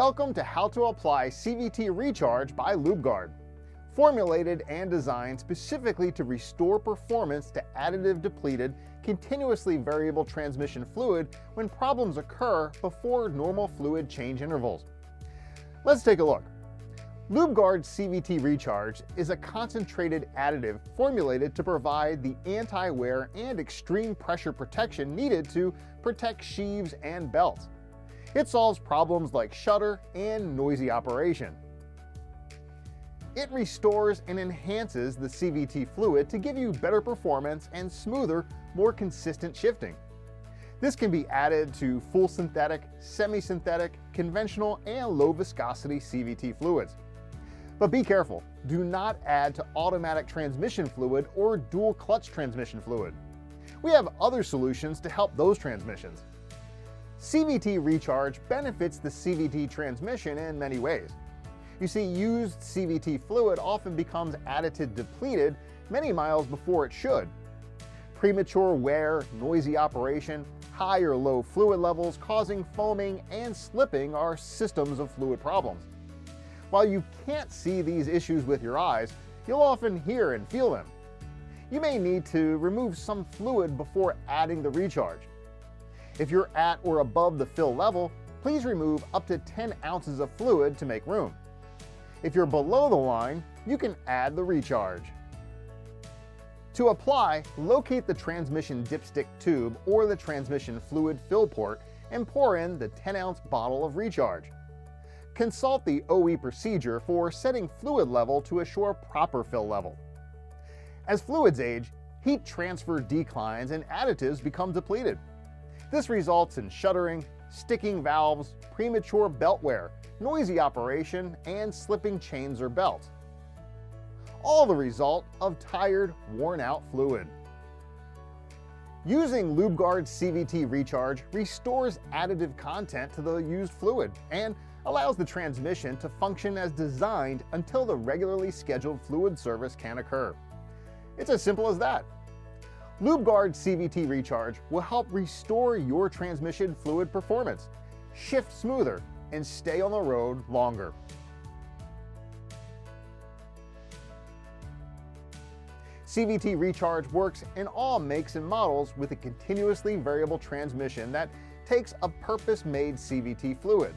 Welcome to How to Apply CVT Recharge by Lubegard. Formulated and designed specifically to restore performance to additive depleted, continuously variable transmission fluid when problems occur before normal fluid change intervals. Let's take a look. Lubegard CVT Recharge is a concentrated additive formulated to provide the anti-wear and extreme pressure protection needed to protect sheaves and belts. It solves problems like shudder and noisy operation. It restores and enhances the CVT fluid to give you better performance and smoother, more consistent shifting. This can be added to full synthetic, semi-synthetic, conventional, and low viscosity CVT fluids. But be careful, do not add to automatic transmission fluid or dual clutch transmission fluid. We have other solutions to help those transmissions. CVT Recharge benefits the CVT transmission in many ways. You see, used CVT fluid often becomes additive depleted many miles before it should. Premature wear, noisy operation, high or low fluid levels causing foaming and slipping are systems of fluid problems. While you can't see these issues with your eyes, you'll often hear and feel them. You may need to remove some fluid before adding the recharge. If you're at or above the fill level, please remove up to 10 ounces of fluid to make room. If you're below the line, you can add the recharge. To apply, locate the transmission dipstick tube or the transmission fluid fill port and pour in the 10-ounce bottle of recharge. Consult the OE procedure for setting fluid level to assure proper fill level. As fluids age, heat transfer declines and additives become depleted. This results in shuddering, sticking valves, premature belt wear, noisy operation, and slipping chains or belts. All the result of tired, worn-out fluid. Using Lubegard CVT Recharge restores additive content to the used fluid and allows the transmission to function as designed until the regularly scheduled fluid service can occur. It's as simple as that. Lubegard CVT Recharge will help restore your transmission fluid performance, shift smoother, and stay on the road longer. CVT Recharge works in all makes and models with a continuously variable transmission that takes a purpose-made CVT fluid.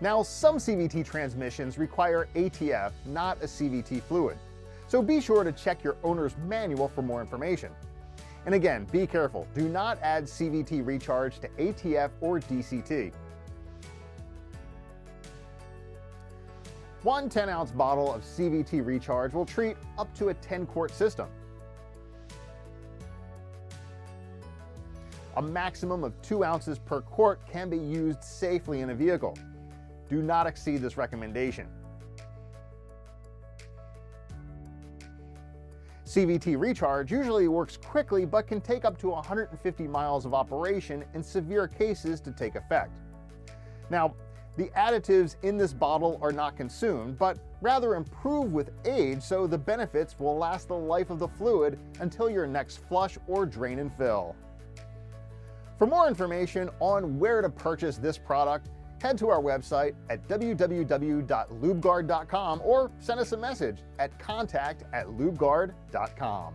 Now, some CVT transmissions require ATF, not a CVT fluid, so be sure to check your owner's manual for more information. And again, be careful, do not add CVT Recharge to ATF or DCT. One 10-ounce bottle of CVT Recharge will treat up to a 10-quart system. A maximum of 2 ounces per quart can be used safely in a vehicle. Do not exceed this recommendation. CVT Recharge usually works quickly but can take up to 150 miles of operation in severe cases to take effect. Now, the additives in this bottle are not consumed, but rather improve with age, so the benefits will last the life of the fluid until your next flush or drain and fill. For more information on where to purchase this product, head to our website at www.lubegard.com or send us a message at contact@lubegard.com.